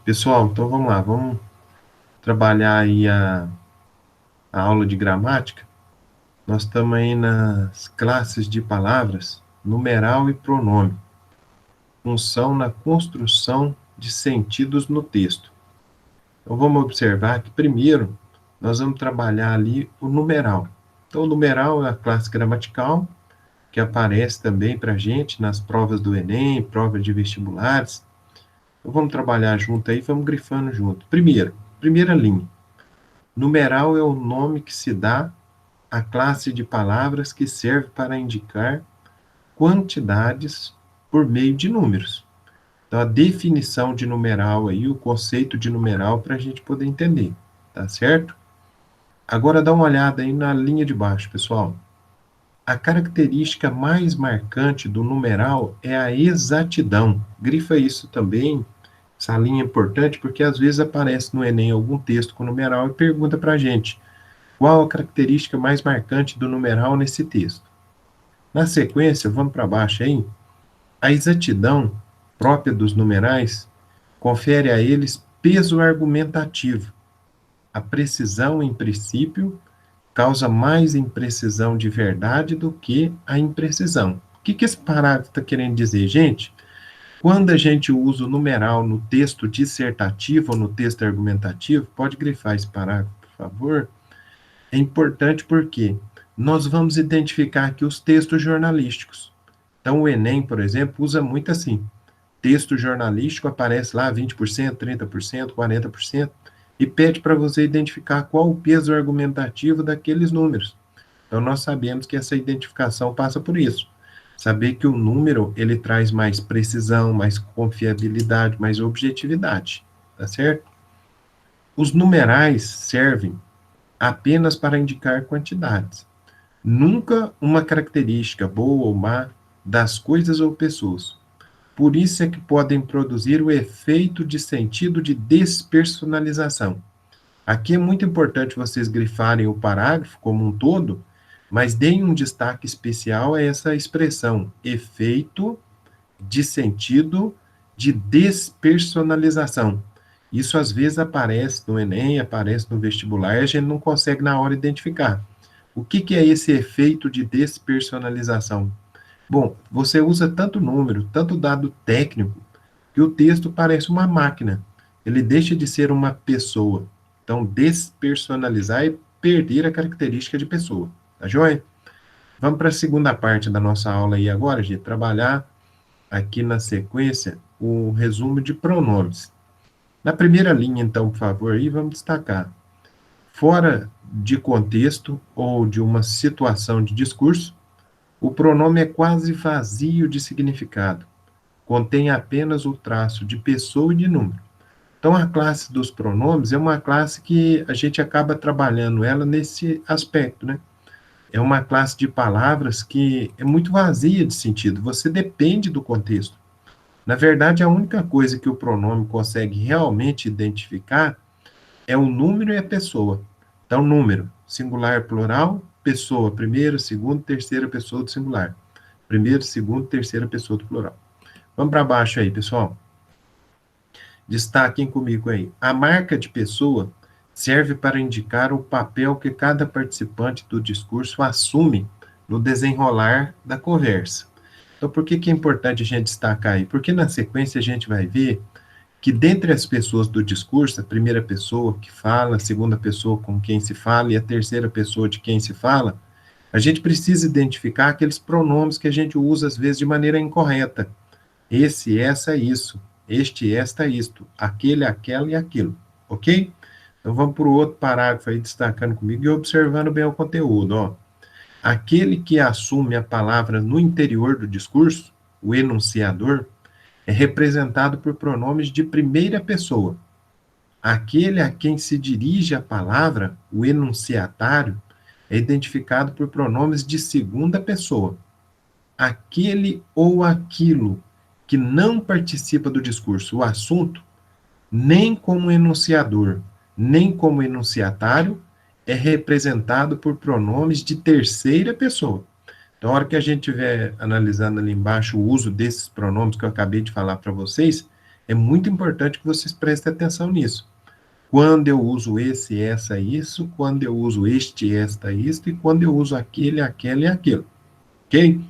Pessoal, então vamos lá, vamos trabalhar aí a aula de gramática. Nós estamos aí nas classes de palavras, numeral e pronome, função na construção de sentidos no texto. Então vamos observar que primeiro nós vamos trabalhar ali o numeral. Então o numeral é a classe gramatical, que aparece também para a gente nas provas do Enem, provas de vestibulares. Então vamos trabalhar junto aí, vamos grifando junto. Primeiro, primeira linha. Numeral é o nome que se dá à classe de palavras que serve para indicar quantidades por meio de números. Então, a definição de numeral aí, o conceito de numeral para a gente poder entender, tá certo? Agora dá uma olhada aí na linha de baixo, pessoal. A característica mais marcante do numeral é a exatidão. Grifa isso também, essa linha é importante, porque às vezes aparece no Enem algum texto com numeral e pergunta para a gente: qual a característica mais marcante do numeral nesse texto? Na sequência, vamos para baixo aí. A exatidão própria dos numerais confere a eles peso argumentativo. A precisão, em princípio, causa mais imprecisão de verdade do que a imprecisão. O que esse parágrafo está querendo dizer, gente? Quando a gente usa o numeral no texto dissertativo ou no texto argumentativo, pode grifar esse parágrafo, por favor. É importante porque nós vamos identificar aqui os textos jornalísticos. Então, o Enem, por exemplo, usa muito assim. Texto jornalístico aparece lá 20%, 30%, 40%, e pede para você identificar qual o peso argumentativo daqueles números. Então, nós sabemos que essa identificação passa por isso. Saber que o número, ele traz mais precisão, mais confiabilidade, mais objetividade, tá certo? Os numerais servem apenas para indicar quantidades, nunca uma característica boa ou má das coisas ou pessoas. Por isso é que podem produzir o efeito de sentido de despersonalização. Aqui é muito importante vocês grifarem o parágrafo como um todo, mas deem um destaque especial a essa expressão, efeito de sentido de despersonalização. Isso às vezes aparece no Enem, aparece no vestibular, e a gente não consegue na hora identificar. O que é esse efeito de despersonalização? Bom, você usa tanto número, tanto dado técnico, que o texto parece uma máquina. Ele deixa de ser uma pessoa. Então, despersonalizar é perder a característica de pessoa. Tá joia? Vamos para a segunda parte da nossa aula aí agora, gente. Trabalhar aqui na sequência o resumo de pronomes. Na primeira linha, então, por favor, aí vamos destacar. Fora de contexto ou de uma situação de discurso, o pronome é quase vazio de significado. Contém apenas o traço de pessoa e de número. Então, a classe dos pronomes é uma classe que a gente acaba trabalhando ela nesse aspecto, né? É uma classe de palavras que é muito vazia de sentido. Você depende do contexto. Na verdade, a única coisa que o pronome consegue realmente identificar é o número e a pessoa. Então, número, singular, plural, pessoa, primeira, segunda, terceira pessoa do singular. Primeira, segunda, terceira pessoa do plural. Vamos para baixo aí, pessoal. Destaquem comigo aí. A marca de pessoa serve para indicar o papel que cada participante do discurso assume no desenrolar da conversa. Então, por que é importante a gente destacar aí? Porque na sequência a gente vai ver que dentre as pessoas do discurso, a primeira pessoa que fala, a segunda pessoa com quem se fala e a terceira pessoa de quem se fala, a gente precisa identificar aqueles pronomes que a gente usa às vezes de maneira incorreta. Esse, essa, isso. Este, esta, isto. Aquele, aquela e aquilo. Ok? Então vamos para o outro parágrafo aí, destacando comigo e observando bem o conteúdo. Ó. Aquele que assume a palavra no interior do discurso, o enunciador, é representado por pronomes de primeira pessoa. Aquele a quem se dirige a palavra, o enunciatário, é identificado por pronomes de segunda pessoa. Aquele ou aquilo que não participa do discurso, o assunto, nem como enunciador, nem como enunciatário, é representado por pronomes de terceira pessoa. Então, a hora que a gente estiver analisando ali embaixo o uso desses pronomes que eu acabei de falar para vocês, É muito importante que vocês prestem atenção nisso. Quando eu uso esse, essa, isso, quando eu uso este, esta, isto, e quando eu uso aquele, aquela e aquilo. Ok?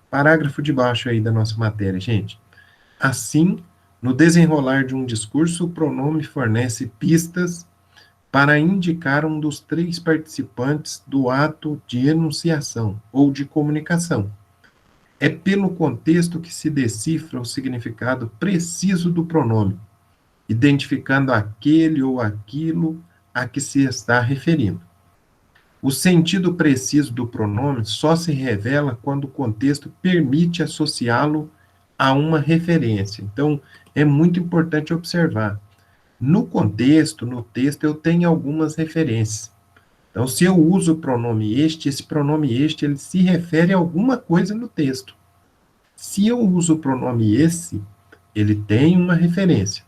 Parágrafo de baixo aí da nossa matéria, gente. Assim, no desenrolar de um discurso, o pronome fornece pistas para indicar um dos três participantes do ato de enunciação ou de comunicação. É pelo contexto que se decifra o significado preciso do pronome, identificando aquele ou aquilo a que se está referindo. O sentido preciso do pronome só se revela quando o contexto permite associá-lo a uma referência. Então, é muito importante observar. No contexto, no texto, eu tenho algumas referências. Então, se eu uso o pronome este, esse pronome este, ele se refere a alguma coisa no texto. Se eu uso o pronome esse, ele tem uma referência.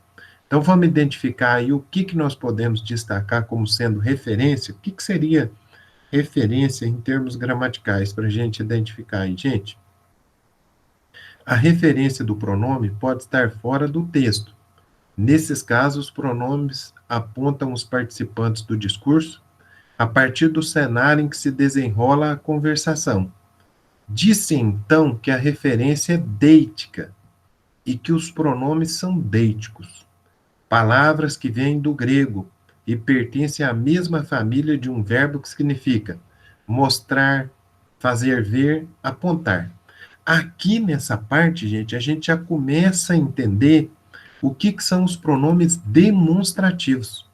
Então, vamos identificar aí o que nós podemos destacar como sendo referência. O que seria referência em termos gramaticais para a gente identificar aí, gente? A referência do pronome pode estar fora do texto. Nesses casos, os pronomes apontam os participantes do discurso a partir do cenário em que se desenrola a conversação. Disse então que a referência é deítica e que os pronomes são deíticos, palavras que vêm do grego e pertencem à mesma família de um verbo que significa mostrar, fazer ver, apontar. Aqui nessa parte, gente, a gente já começa a entender o que são os pronomes demonstrativos.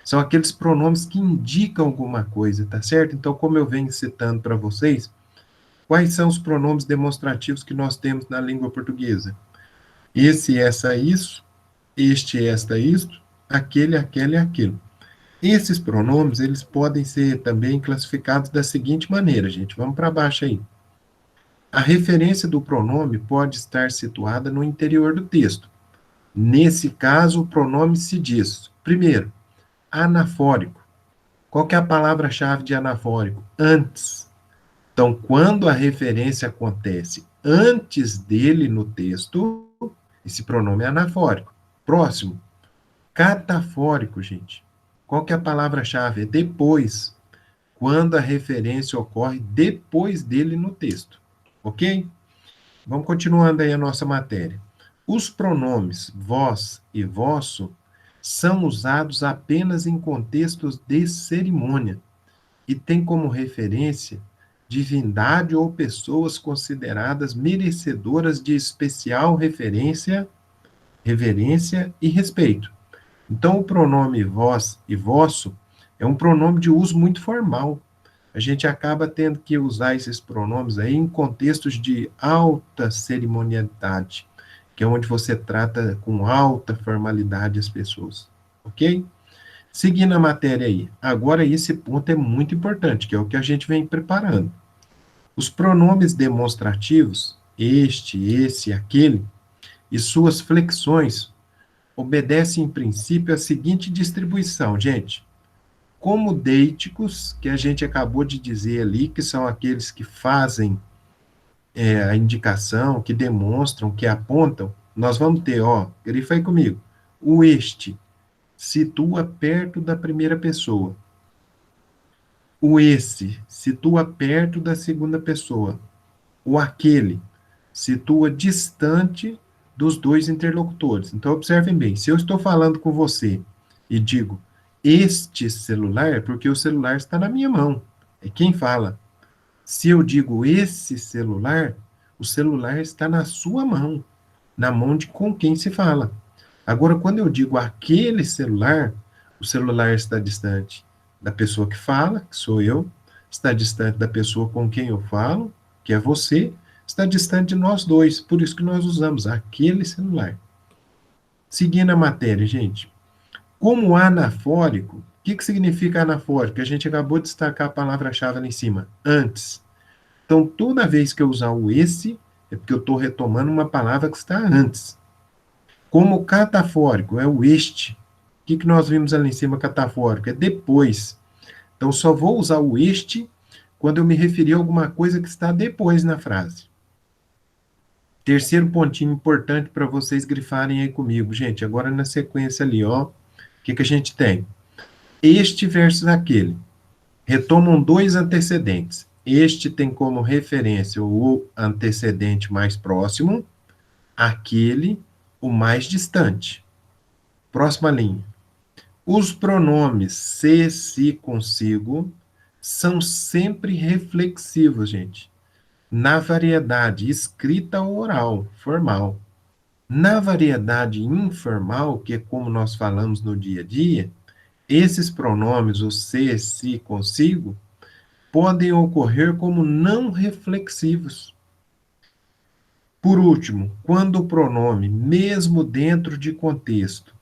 São aqueles pronomes que indicam alguma coisa, tá certo? Então, como eu venho citando para vocês, quais são os pronomes demonstrativos que nós temos na língua portuguesa? Esse, essa, isso, este, esta, isto, aquele, aquela e aquilo. Esses pronomes, eles podem ser também classificados da seguinte maneira, gente. Vamos para baixo aí. A referência do pronome pode estar situada no interior do texto. Nesse caso, o pronome se diz, primeiro, anafórico. Qual que é a palavra-chave de anafórico? Antes. Então, quando a referência acontece antes dele no texto, esse pronome é anafórico. Próximo, catafórico, gente. Qual que é a palavra-chave? É depois. Quando a referência ocorre depois dele no texto. Ok? Vamos continuando aí a nossa matéria. Os pronomes vós e vosso são usados apenas em contextos de cerimônia e têm como referência divindade ou pessoas consideradas merecedoras de especial referência, reverência e respeito. Então, o pronome vós e vosso é um pronome de uso muito formal. A gente acaba tendo que usar esses pronomes aí em contextos de alta cerimonialidade, que é onde você trata com alta formalidade as pessoas, ok? Seguindo a matéria aí, agora esse ponto é muito importante, que é o que a gente vem preparando. Os pronomes demonstrativos, este, esse, aquele, e suas flexões, obedecem em princípio à seguinte distribuição, gente. Como deíticos, que a gente acabou de dizer ali, que são aqueles que fazem a indicação, que demonstram, que apontam, nós vamos ter, ó, grifa aí comigo, o este situa perto da primeira pessoa. O esse situa perto da segunda pessoa. O aquele situa distante dos dois interlocutores. Então, observem bem, se eu estou falando com você e digo este celular, é porque o celular está na minha mão. É quem fala. Se eu digo esse celular, o celular está na sua mão, na mão de com quem se fala. Agora, quando eu digo aquele celular, o celular está distante da pessoa que fala, que sou eu, está distante da pessoa com quem eu falo, que é você, está distante de nós dois, por isso que nós usamos aquele celular. Seguindo a matéria, gente. Como anafórico, o que significa anafórico? A gente acabou de destacar a palavra-chave ali em cima, antes. Então, toda vez que eu usar o esse, é porque eu estou retomando uma palavra que está antes. Como catafórico, é o este. O que nós vimos ali em cima, catafórico? É depois. Então, só vou usar o este quando eu me referir a alguma coisa que está depois na frase. Terceiro pontinho importante para vocês grifarem aí comigo, gente. Agora na sequência ali, ó. O que que a gente tem? Este versus aquele. Retomam dois antecedentes. Este tem como referência o antecedente mais próximo, aquele, o mais distante. Próxima linha. Os pronomes se, si, consigo são sempre reflexivos, gente. Na variedade escrita ou oral, formal. Na variedade informal, que é como nós falamos no dia a dia, esses pronomes, o se, si, consigo, podem ocorrer como não reflexivos. Por último, quando o pronome, mesmo dentro de contexto,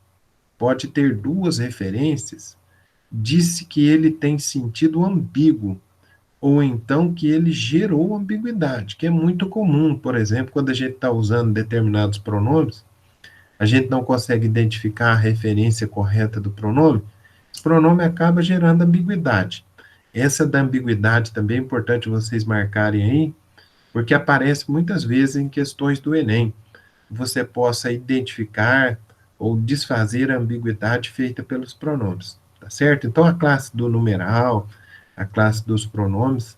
pode ter duas referências, disse que ele tem sentido ambíguo, ou então que ele gerou ambiguidade, que é muito comum, por exemplo, quando a gente está usando determinados pronomes, a gente não consegue identificar a referência correta do pronome, esse pronome acaba gerando ambiguidade. Essa da ambiguidade também é importante vocês marcarem aí, porque aparece muitas vezes em questões do Enem. Você possa identificar ou desfazer a ambiguidade feita pelos pronomes, tá certo? Então, a classe do numeral, a classe dos pronomes,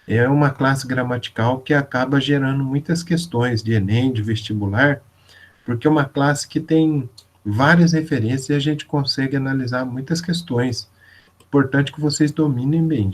é uma classe gramatical que acaba gerando muitas questões de Enem, de vestibular, porque é uma classe que tem várias referências e a gente consegue analisar muitas questões. Importante que vocês dominem bem.